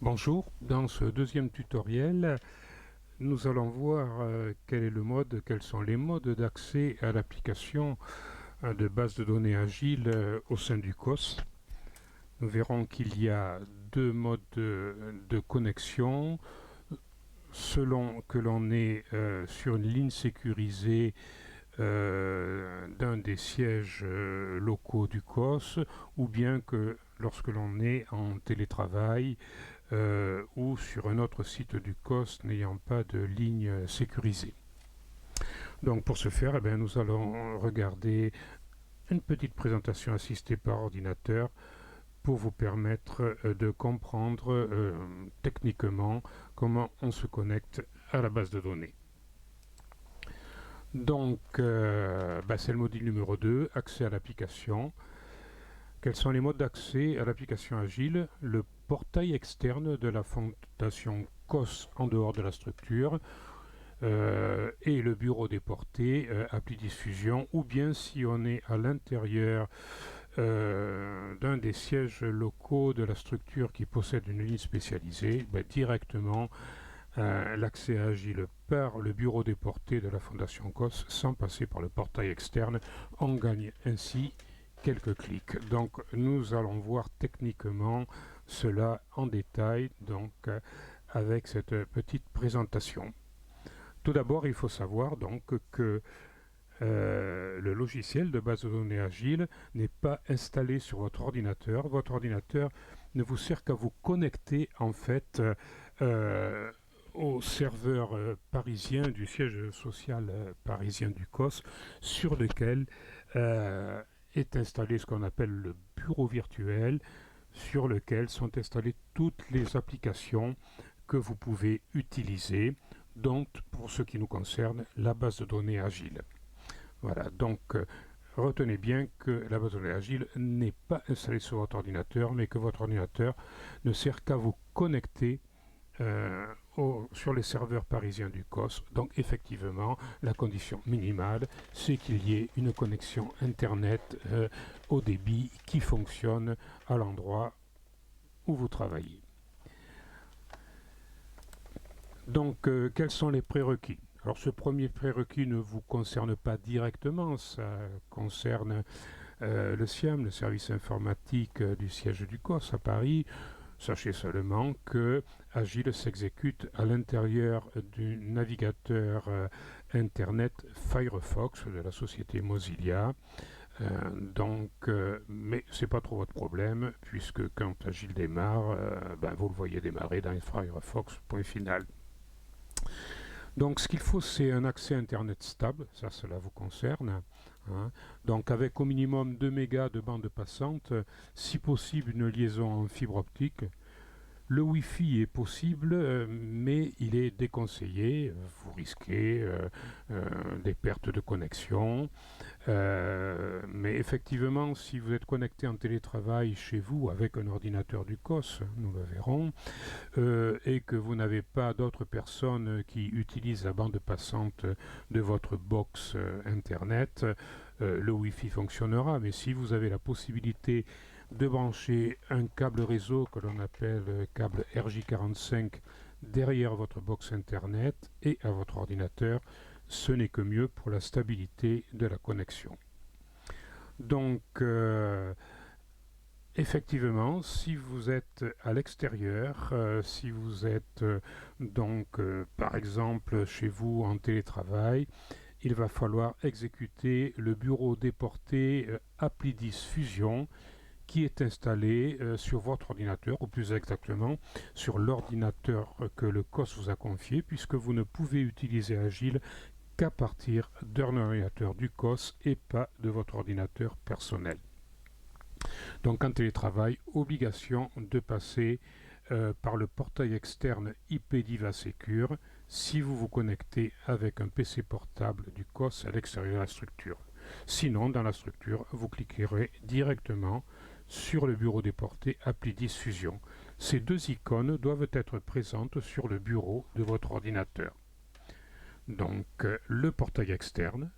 Bonjour, dans ce deuxième tutoriel, nous allons voir quels sont les modes d'accès à l'application de base de données agile au sein du COS. Nous verrons qu'il y a deux modes de connexion selon que l'on est sur une ligne sécurisée d'un des sièges locaux du COS ou bien que lorsque l'on est en télétravail ou sur un autre site du COS n'ayant pas de ligne sécurisée. Donc pour ce faire, nous allons regarder une petite présentation assistée par ordinateur pour vous permettre de comprendre techniquement comment on se connecte à la base de données. Donc c'est le module numéro 2, accès à l'application. Quels sont les modes d'accès à l'application Agile? Le portail externe de la fondation COS en dehors de la structure et le bureau déporté, appli diffusion, ou bien si on est à l'intérieur d'un des sièges locaux de la structure qui possède une ligne spécialisée, directement l'accès à Agile par le bureau déporté de la fondation COS sans passer par le portail externe. On gagne ainsi quelques clics. Donc nous allons voir techniquement cela en détail avec cette petite présentation. Tout d'abord, il faut savoir donc que le logiciel de base de données Agile n'est pas installé sur votre ordinateur. Votre ordinateur ne vous sert qu'à vous connecter en fait au serveur parisien du siège social parisien du COS sur lequel est installé ce qu'on appelle le bureau virtuel sur lequel sont installées toutes les applications que vous pouvez utiliser, donc pour ce qui nous concerne la base de données Agile. Voilà, donc retenez bien que la base de données Agile n'est pas installée sur votre ordinateur, mais que votre ordinateur ne sert qu'à vous connecter sur les serveurs parisiens du COS. Donc effectivement, la condition minimale, c'est qu'il y ait une connexion Internet au débit qui fonctionne à l'endroit où vous travaillez. Donc quels sont les prérequis? Alors ce premier prérequis ne vous concerne pas directement, ça concerne le SIAM, le service informatique du siège du COS à Paris. Sachez seulement que Agile s'exécute à l'intérieur du navigateur Internet Firefox de la société Mozilla. Mais c'est pas trop votre problème, puisque quand Agile démarre, vous le voyez démarrer dans Firefox, point final. Donc ce qu'il faut, c'est un accès Internet stable, ça cela vous concerne. Donc avec au minimum 2 mégas de bande passante, si possible une liaison en fibre optique. Le Wi-Fi est possible, mais il est déconseillé. Vous risquez des pertes de connexion. Mais effectivement, si vous êtes connecté en télétravail chez vous avec un ordinateur du COS, nous le verrons, et que vous n'avez pas d'autres personnes qui utilisent la bande passante de votre box Internet, le Wi-Fi fonctionnera. Mais si vous avez la possibilité de brancher un câble réseau que l'on appelle câble RJ45 derrière votre box Internet et à votre ordinateur, ce n'est que mieux pour la stabilité de la connexion. Donc, effectivement, si vous êtes à l'extérieur, si vous êtes par exemple chez vous en télétravail, il va falloir exécuter le bureau déporté Appli10 Fusion qui est installé sur votre ordinateur, ou plus exactement sur l'ordinateur que le COS vous a confié, puisque vous ne pouvez utiliser Agile qu'à partir d'un ordinateur du COS et pas de votre ordinateur personnel. Donc en télétravail, obligation de passer par le portail externe IPdiva Secure si vous vous connectez avec un PC portable du COS à l'extérieur de la structure. Sinon, dans la structure, vous cliquerez directement sur le bureau déporté Appli10 Fusion. Ces deux icônes doivent être présentes sur le bureau de votre ordinateur. Donc le portail externe,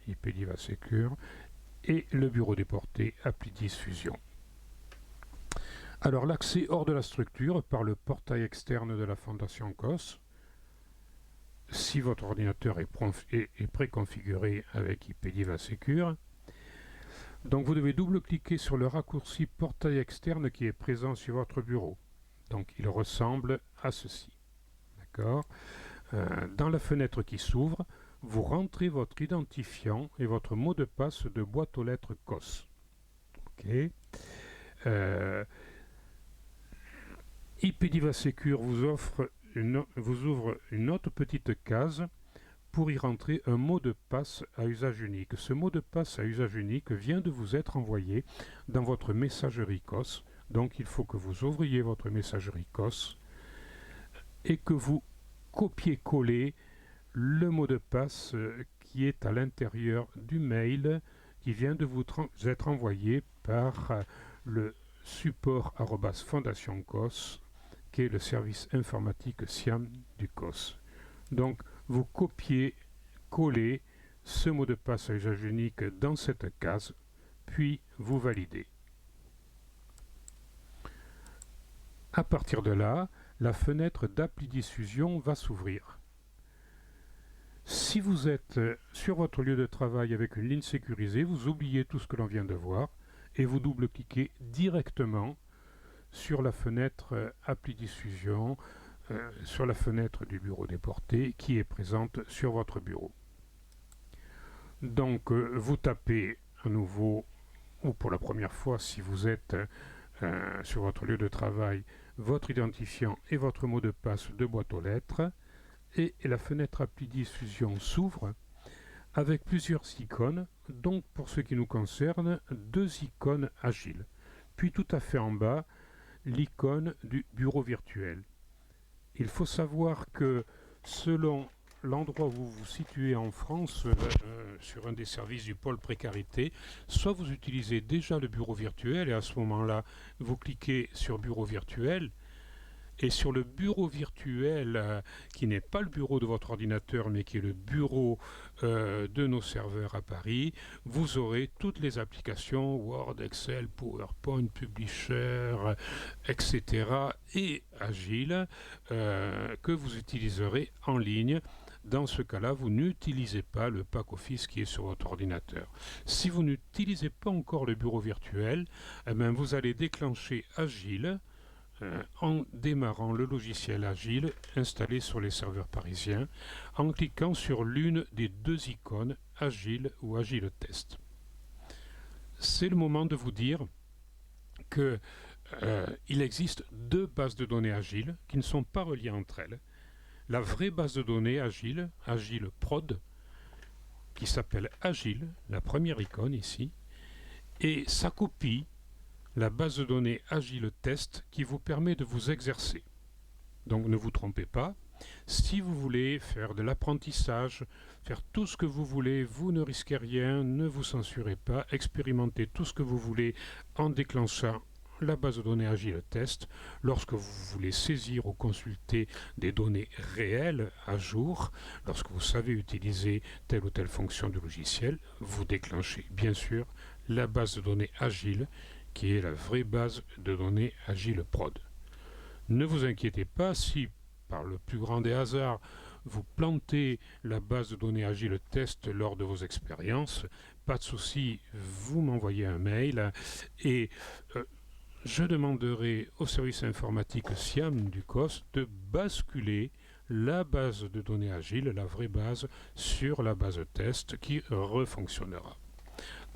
IPdiva Secure, et le bureau déporté Appli10 Fusion. Alors l'accès hors de la structure par le portail externe de la Fondation COS, si votre ordinateur est préconfiguré avec IPdiva Secure. Donc vous devez double-cliquer sur le raccourci portail externe qui est présent sur votre bureau. Donc il ressemble à ceci. D'accord ? Dans la fenêtre qui s'ouvre, vous rentrez votre identifiant et votre mot de passe de boîte aux lettres COS. Ok. IPdiva Secure vous ouvre une autre petite case pour y rentrer un mot de passe à usage unique. Ce mot de passe à usage unique vient de vous être envoyé dans votre messagerie COS. Donc il faut que vous ouvriez votre messagerie COS et que vous copiez-collez le mot de passe qui est à l'intérieur du mail qui vient de vous être envoyé par le support@Fondation COS, qui est le service informatique SIAM du COS. Donc vous copiez-collez ce mot de passe à usage unique dans cette case, puis vous validez. À partir de là, la fenêtre d'appli diffusion va s'ouvrir. Si vous êtes sur votre lieu de travail avec une ligne sécurisée, vous oubliez tout ce que l'on vient de voir et vous double-cliquez directement sur la fenêtre appli diffusion, sur la fenêtre du bureau déporté qui est présente sur votre bureau. Donc vous tapez à nouveau, ou pour la première fois si vous êtes sur votre lieu de travail, votre identifiant et votre mot de passe de boîte aux lettres, et la fenêtre appli diffusion s'ouvre avec plusieurs icônes, donc pour ce qui nous concerne, 2 icônes agiles. Puis tout à fait en bas, l'icône du bureau virtuel. Il faut savoir que selon l'endroit où vous vous situez en France, sur un des services du pôle précarité, soit vous utilisez déjà le bureau virtuel et à ce moment-là, vous cliquez sur bureau virtuel. Et sur le bureau virtuel, qui n'est pas le bureau de votre ordinateur, mais qui est le bureau de nos serveurs à Paris, vous aurez toutes les applications Word, Excel, PowerPoint, Publisher, etc. et Agile que vous utiliserez en ligne. Dans ce cas-là, vous n'utilisez pas le pack Office qui est sur votre ordinateur. Si vous n'utilisez pas encore le bureau virtuel, eh bien, vous allez déclencher Agile en démarrant le logiciel Agile installé sur les serveurs parisiens, en cliquant sur l'une des 2 icônes Agile ou Agile Test. C'est le moment de vous dire que il existe 2 bases de données Agile qui ne sont pas reliées entre elles. La vraie base de données Agile, Agile Prod, qui s'appelle Agile, la première icône ici, et sa copie, la base de données Agile Test, qui vous permet de vous exercer. Donc ne vous trompez pas, si vous voulez faire de l'apprentissage, faire tout ce que vous voulez, vous ne risquez rien, ne vous censurez pas, expérimentez tout ce que vous voulez en déclenchant la base de données Agile Test. Lorsque vous voulez saisir ou consulter des données réelles à jour, lorsque vous savez utiliser telle ou telle fonction du logiciel, vous déclenchez bien sûr la base de données Agile, qui est la vraie base de données Agile Prod. Ne vous inquiétez pas si, par le plus grand des hasards, vous plantez la base de données Agile Test lors de vos expériences, pas de souci, vous m'envoyez un mail et je demanderai au service informatique SIAM du COS de basculer la base de données Agile, la vraie base, sur la base test qui refonctionnera.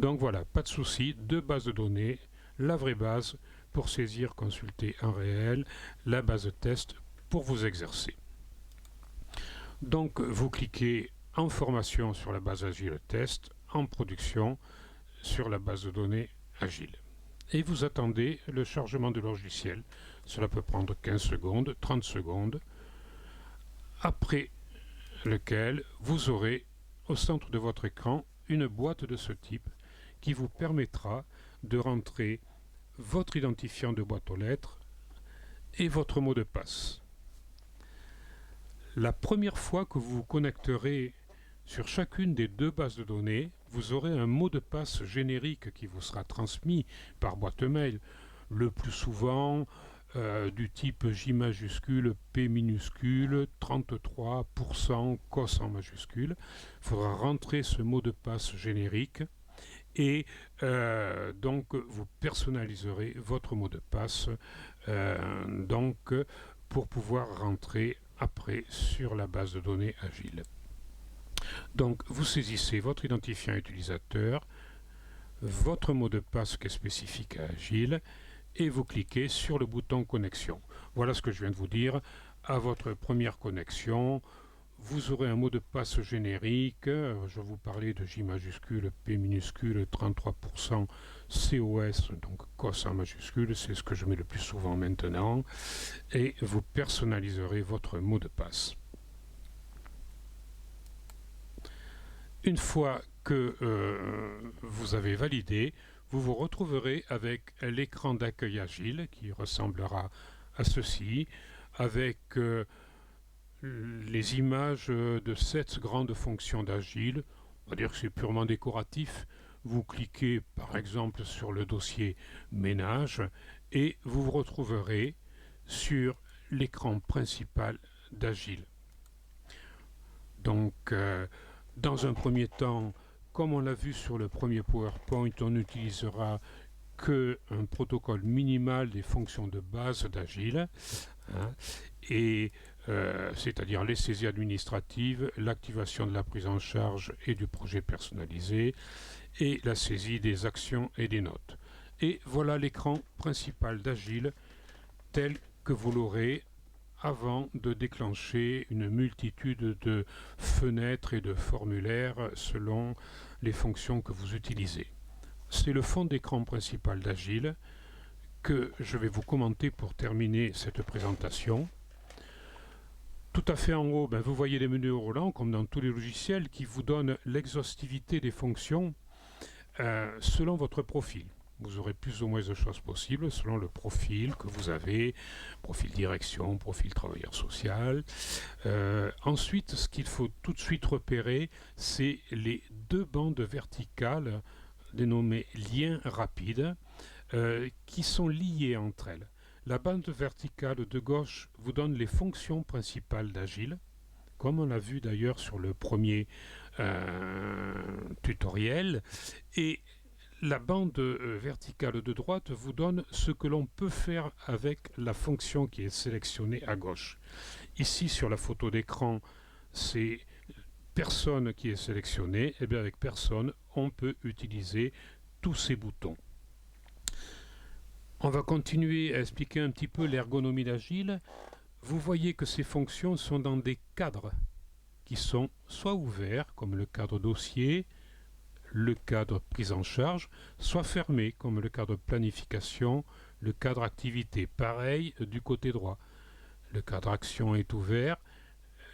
Donc voilà, pas de souci, 2 bases de données, la vraie base pour saisir, consulter en réel, la base test pour vous exercer. Donc vous cliquez en formation sur la base Agile Test, en production sur la base de données Agile. Et vous attendez le chargement du logiciel. Cela peut prendre 15 secondes, 30 secondes, après lequel vous aurez au centre de votre écran une boîte de ce type qui vous permettra de rentrer votre identifiant de boîte aux lettres et votre mot de passe. La première fois que vous vous connecterez sur chacune des 2 bases de données, vous aurez un mot de passe générique qui vous sera transmis par boîte mail. le plus souvent du type J majuscule, P minuscule, 33% cos en majuscule. Il faudra rentrer ce mot de passe générique et donc vous personnaliserez votre mot de passe donc pour pouvoir rentrer après sur la base de données Agile. Donc vous saisissez votre identifiant utilisateur, votre mot de passe qui est spécifique à Agile et vous cliquez sur le bouton connexion. Voilà ce que je viens de vous dire. À votre première connexion, vous aurez un mot de passe générique. Je vous parlais de J majuscule, P minuscule, 33% COS, donc COS en majuscule, c'est ce que je mets le plus souvent maintenant. Et vous personnaliserez votre mot de passe. Une fois que vous avez validé, vous vous retrouverez avec l'écran d'accueil Agile qui ressemblera à ceci, avec les images de 7 grandes fonctions d'Agile. On va dire que c'est purement décoratif. Vous cliquez par exemple sur le dossier ménage et vous vous retrouverez sur l'écran principal d'Agile. Donc, dans un premier temps, comme on l'a vu sur le premier PowerPoint, on n'utilisera qu'un protocole minimal des fonctions de base d'Agile, hein, et c'est-à-dire les saisies administratives, l'activation de la prise en charge et du projet personnalisé, et la saisie des actions et des notes. Et voilà l'écran principal d'Agile tel que vous l'aurez avant de déclencher une multitude de fenêtres et de formulaires selon les fonctions que vous utilisez. C'est le fond d'écran principal d'Agile que je vais vous commenter pour terminer cette présentation. Tout à fait en haut, vous voyez les menus roulants comme dans tous les logiciels qui vous donnent l'exhaustivité des fonctions selon votre profil. Vous aurez plus ou moins de choses possibles selon le profil que vous avez, profil direction, profil travailleur social. Ensuite, ce qu'il faut tout de suite repérer, c'est les deux bandes verticales dénommées liens rapides qui sont liées entre elles. La bande verticale de gauche vous donne les fonctions principales d'Agile, comme on l'a vu d'ailleurs sur le premier tutoriel, et la bande verticale de droite vous donne ce que l'on peut faire avec la fonction qui est sélectionnée à gauche. Ici sur la photo d'écran, c'est personne qui est sélectionné, et bien avec personne, on peut utiliser tous ces boutons. On va continuer à expliquer un petit peu l'ergonomie d'Agile. Vous voyez que ces fonctions sont dans des cadres qui sont soit ouverts, comme le cadre dossier, le cadre prise en charge, soit fermé, comme le cadre planification, le cadre activité. Pareil du côté droit. Le cadre action est ouvert,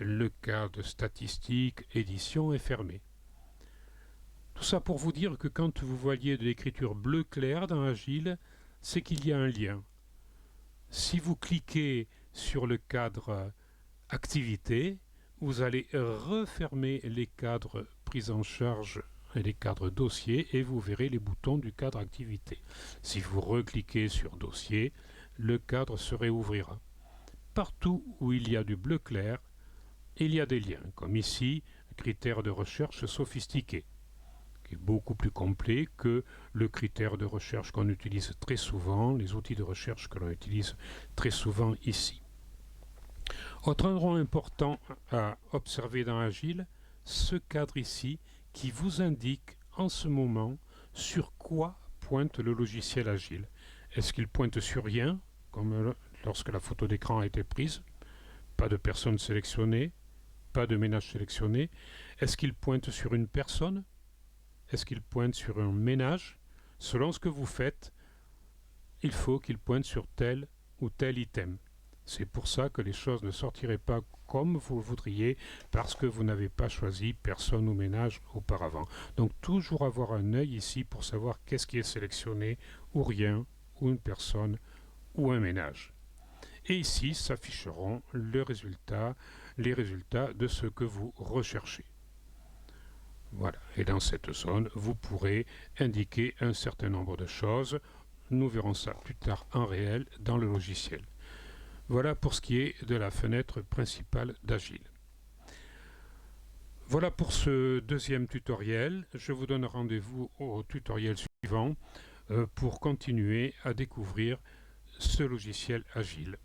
le cadre statistique, édition est fermé. Tout ça pour vous dire que quand vous voyez de l'écriture bleu clair dans Agile, c'est qu'il y a un lien. Si vous cliquez sur le cadre activité, vous allez refermer les cadres prise en charge et les cadres dossier et vous verrez les boutons du cadre activité. Si vous recliquez sur dossier, le cadre se réouvrira. Partout où il y a du bleu clair, il y a des liens, comme ici, critère de recherche sophistiqué, qui est beaucoup plus complet que le critère de recherche qu'on utilise très souvent, les outils de recherche que l'on utilise très souvent ici. Autre endroit important à observer dans Agile, ce cadre ici qui vous indique en ce moment sur quoi pointe le logiciel Agile. Est-ce qu'il pointe sur rien, comme lorsque la photo d'écran a été prise, pas de personne sélectionnée, pas de ménage sélectionné? Est-ce qu'il pointe sur une personne? Est-ce qu'il pointe sur un ménage? Selon ce que vous faites, il faut qu'il pointe sur tel ou tel item. C'est pour ça que les choses ne sortiraient pas comme vous le voudriez, parce que vous n'avez pas choisi personne ou ménage auparavant. Donc toujours avoir un œil ici pour savoir qu'est-ce qui est sélectionné, ou rien, ou une personne, ou un ménage. Et ici s'afficheront les résultats de ce que vous recherchez. Voilà, et dans cette zone, vous pourrez indiquer un certain nombre de choses. Nous verrons ça plus tard en réel dans le logiciel. Voilà pour ce qui est de la fenêtre principale d'Agile. Voilà pour ce deuxième tutoriel. Je vous donne rendez-vous au tutoriel suivant pour continuer à découvrir ce logiciel Agile.